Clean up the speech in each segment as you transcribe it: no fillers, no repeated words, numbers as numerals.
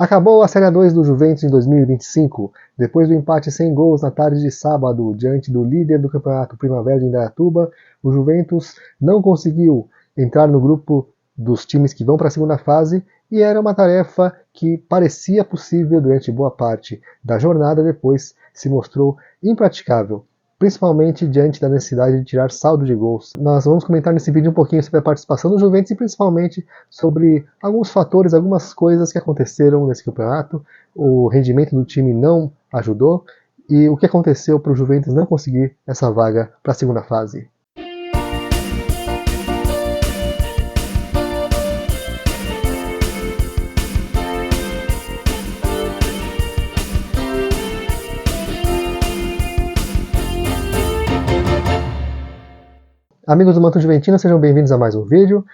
Acabou a Série A2 do Juventus em 2025. Depois do empate sem gols na tarde de sábado, diante do líder do campeonato Primavera de Indaiatuba, o Juventus não conseguiu entrar no grupo dos times que vão para a segunda fase, e era uma tarefa que parecia possível durante boa parte da jornada, depois se mostrou impraticável, principalmente diante da necessidade de tirar saldo de gols. Nós vamos comentar nesse vídeo um pouquinho sobre a participação do Juventus e principalmente sobre alguns fatores, algumas coisas que aconteceram nesse campeonato. O rendimento do time não ajudou e o que aconteceu para o Juventus não conseguir essa vaga para a segunda fase. Amigos do Manto Juventino, sejam bem-vindos a mais um vídeo.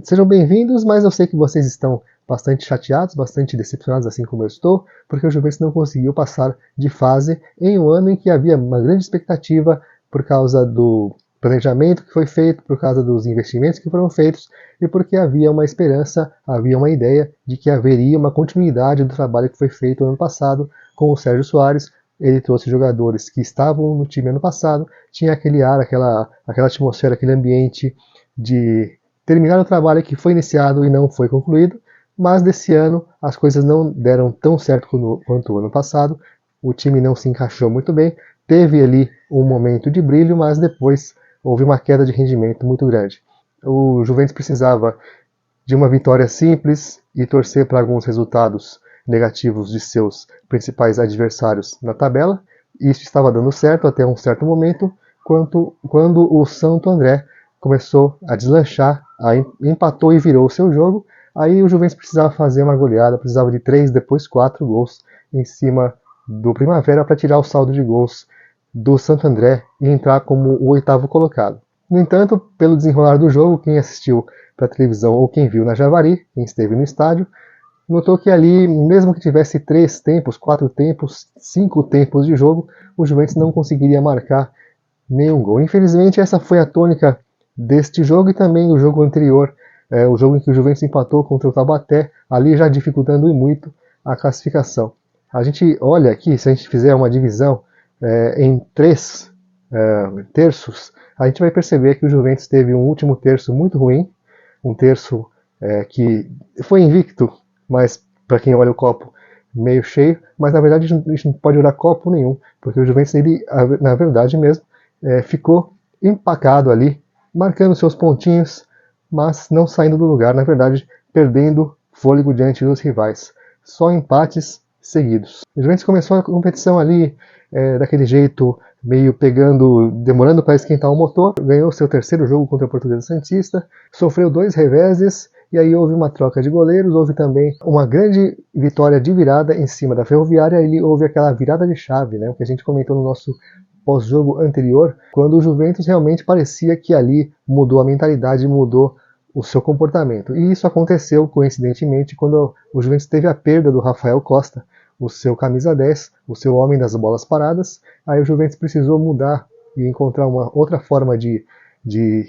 Sejam bem-vindos, mas eu sei que vocês estão bastante chateados, bastante decepcionados, assim como eu estou, porque o Juventus não conseguiu passar de fase em um ano em que havia uma grande expectativa por causa do planejamento que foi feito, por causa dos investimentos que foram feitos e porque havia uma esperança, havia uma ideia de que haveria uma continuidade do trabalho que foi feito ano passado com o Sérgio Soares. Ele trouxe jogadores que estavam no time ano passado, tinha aquele ar, aquela atmosfera, aquele ambiente de terminar o trabalho que foi iniciado e não foi concluído, mas desse ano as coisas não deram tão certo quanto o ano passado, o time não se encaixou muito bem, teve ali um momento de brilho, mas depois houve uma queda de rendimento muito grande. O Juventus precisava de uma vitória simples e torcer para alguns resultados negativos de seus principais adversários na tabela. Isso estava dando certo até um certo momento, quando o Santo André começou a deslanchar, empatou e virou o seu jogo. Aí o Juventus precisava fazer uma goleada, precisava de 3, depois 4 gols em cima do Primavera para tirar o saldo de gols do Santo André e entrar como o 8º colocado. No entanto, pelo desenrolar do jogo, quem assistiu para a televisão ou quem viu na Javari, quem esteve no estádio, notou que ali, mesmo que tivesse 3 tempos, 4 tempos, 5 tempos de jogo, o Juventus não conseguiria marcar nenhum gol. Infelizmente, essa foi a tônica deste jogo e também do jogo anterior, o jogo em que o Juventus empatou contra o Taubaté, ali já dificultando muito a classificação. A gente olha aqui, se a gente fizer uma divisão em 3 terços, a gente vai perceber que o Juventus teve um último terço muito ruim, um terço que foi invicto, mas para quem olha o copo meio cheio, mas na verdade a gente não pode olhar copo nenhum, porque o Juventus, ele, na verdade mesmo, ficou empacado ali, marcando seus pontinhos, mas não saindo do lugar, na verdade perdendo fôlego diante dos rivais. Só empates seguidos. O Juventus começou a competição ali daquele jeito, meio demorando para esquentar o motor, ganhou seu 3º jogo contra o Portuguesa Santista, sofreu 2 reveses, e aí houve uma troca de goleiros, houve também uma grande vitória de virada em cima da Ferroviária, e houve aquela virada de chave, né, o que a gente comentou no nosso pós-jogo anterior, quando o Juventus realmente parecia que ali mudou a mentalidade, mudou o seu comportamento. E isso aconteceu, coincidentemente, quando o Juventus teve a perda do Rafael Costa, o seu camisa 10, o seu homem das bolas paradas. Aí o Juventus precisou mudar e encontrar uma outra forma de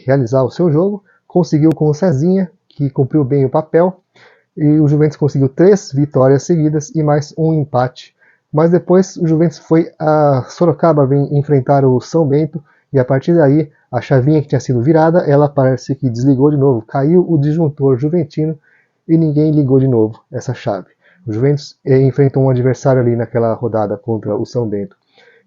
realizar o seu jogo. Conseguiu com o Cezinha, que cumpriu bem o papel, e o Juventus conseguiu 3 vitórias seguidas e mais um empate. Mas depois o Juventus foi a Sorocaba enfrentar o São Bento, e a partir daí a chavinha que tinha sido virada, ela parece que desligou de novo. Caiu o disjuntor juventino e ninguém ligou de novo essa chave. O Juventus enfrentou um adversário ali naquela rodada contra o São Bento,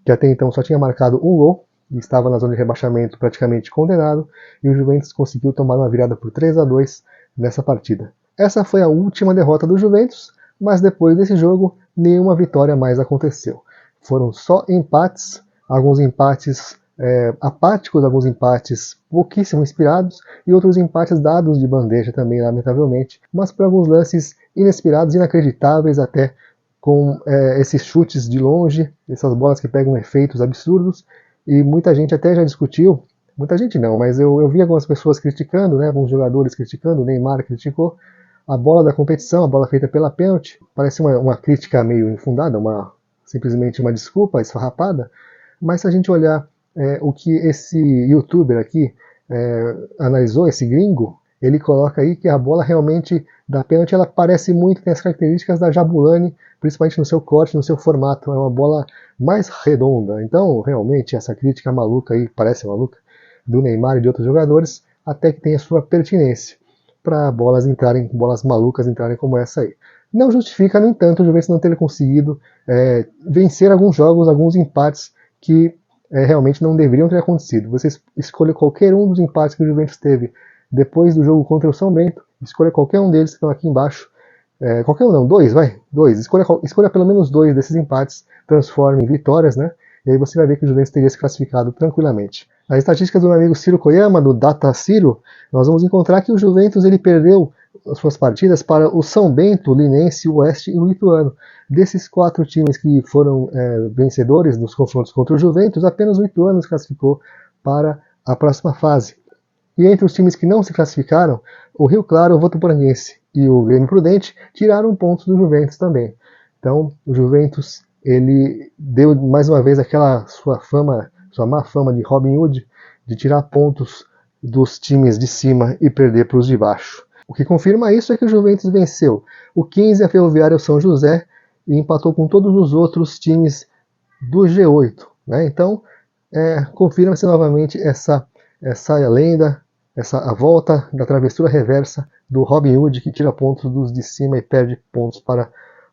que até então só tinha marcado um gol, e estava na zona de rebaixamento praticamente condenado, e o Juventus conseguiu tomar uma virada por 3-2 nessa partida. Essa foi a última derrota do Juventus, mas depois desse jogo, nenhuma vitória mais aconteceu. Foram só empates, alguns empates apáticos, alguns empates pouquíssimo inspirados, e outros empates dados de bandeja também, lamentavelmente, mas por alguns lances inesperados, inacreditáveis até, com esses chutes de longe, essas bolas que pegam efeitos absurdos, e muita gente até já discutiu, muita gente não, mas eu vi algumas pessoas criticando, né, alguns jogadores criticando, o Neymar criticou a bola da competição, a bola feita pela pênalti. Parece uma crítica meio infundada, simplesmente uma desculpa esfarrapada, mas se a gente olhar o que esse youtuber aqui analisou, esse gringo, ele coloca aí que a bola realmente da pênalti ela parece muito, tem as características da Jabulani, principalmente no seu corte, no seu formato, é uma bola mais redonda. Então, realmente, essa crítica maluca aí, parece maluca, do Neymar e de outros jogadores, até que tem a sua pertinência para bolas malucas entrarem como essa aí. Não justifica, no entanto, o Juventus não ter conseguido vencer alguns jogos, alguns empates que realmente não deveriam ter acontecido. Você escolhe qualquer um dos empates que o Juventus teve depois do jogo contra o São Bento, escolha qualquer um deles que estão aqui embaixo, qualquer um não, dois, escolha pelo menos 2 desses empates, transforme em vitórias, né? E aí você vai ver que o Juventus teria se classificado tranquilamente. As estatísticas do meu amigo Ciro Koyama, do Data Ciro, nós vamos encontrar que o Juventus ele perdeu as suas partidas para o São Bento, o Linense, o Oeste e o Ituano. Desses 4 times que foram vencedores dos confrontos contra o Juventus, apenas o Ituano se classificou para a próxima fase. E entre os times que não se classificaram, o Rio Claro, o Votuporanguense e o Grêmio Prudente tiraram pontos do Juventus também. Então, o Juventus ele deu mais uma vez aquela sua má fama de Robin Hood, de tirar pontos dos times de cima e perder para os de baixo. O que confirma isso é que o Juventus venceu o 15, a Ferroviária e o São José e empatou com todos os outros times do G8. Né? Então, confirma-se novamente essa lenda, a volta da travessura reversa do Robin Hood, que tira pontos dos de cima e perde pontos para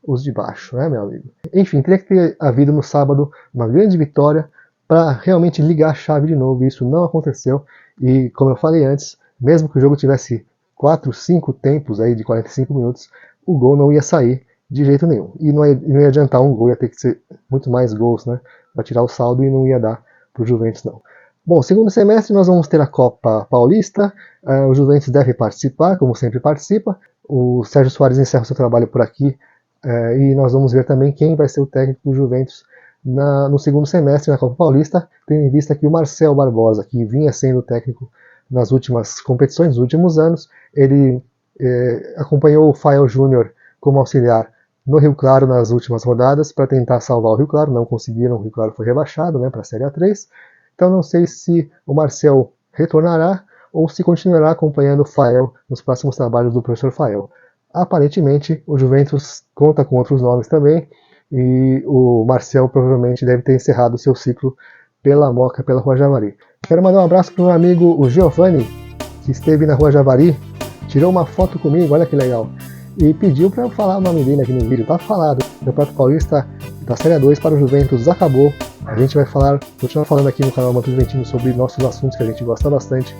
os de baixo, né, meu amigo? Enfim, teria que ter havido no sábado uma grande vitória para realmente ligar a chave de novo, e isso não aconteceu. E, como eu falei antes, mesmo que o jogo tivesse 4, 5 tempos aí de 45 minutos, o gol não ia sair de jeito nenhum. E não ia adiantar um gol, ia ter que ser muito mais gols, né, para tirar o saldo, e não ia dar para o Juventus, não. Bom, segundo semestre nós vamos ter a Copa Paulista, o Juventus deve participar, como sempre participa. O Sérgio Soares encerra o seu trabalho por aqui, e nós vamos ver também quem vai ser o técnico do Juventus no segundo semestre na Copa Paulista, tendo em vista que o Marcel Barbosa, que vinha sendo técnico nas últimas competições, nos últimos anos, ele acompanhou o Fael Júnior como auxiliar no Rio Claro nas últimas rodadas para tentar salvar o Rio Claro, não conseguiram, o Rio Claro foi rebaixado, né, para a Série A3, então não sei se o Marcel retornará ou se continuará acompanhando o Fael nos próximos trabalhos do professor Fael. Aparentemente, o Juventus conta com outros nomes também, e o Marcel provavelmente deve ter encerrado o seu ciclo pela Moca, pela Rua Javari. Quero mandar um abraço para o meu amigo o Giovanni, que esteve na Rua Javari, tirou uma foto comigo, olha que legal, e pediu para eu falar o nome dele aqui no vídeo. Tá falado, o Campeonato Paulista da Série A2 para o Juventus acabou. A gente vai continuar falando aqui no canal Manto Juventino sobre nossos assuntos que a gente gosta bastante.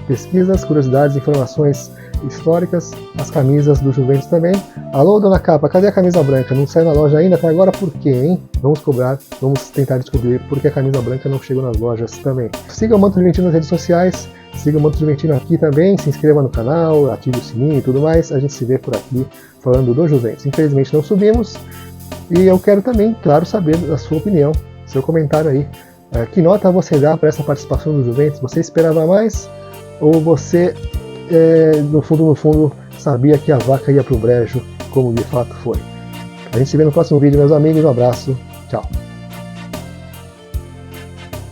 Pesquisas, curiosidades, informações históricas, as camisas do Juventus também. Alô, dona Capa, cadê a camisa branca? Não saiu na loja ainda até agora, por quê, hein? Vamos cobrar, vamos tentar descobrir por que a camisa branca não chegou nas lojas também. Siga o Manto Juventino nas redes sociais, siga o Manto Juventino aqui também, se inscreva no canal, ative o sininho e tudo mais. A gente se vê por aqui falando do Juventus. Infelizmente não subimos, e eu quero também, claro, saber a sua opinião, seu comentário aí. Que nota você dá para essa participação do Juventus? Você esperava mais? Ou você, no fundo, sabia que a vaca ia pro brejo, como de fato foi? A gente se vê no próximo vídeo, meus amigos. Um abraço. Tchau.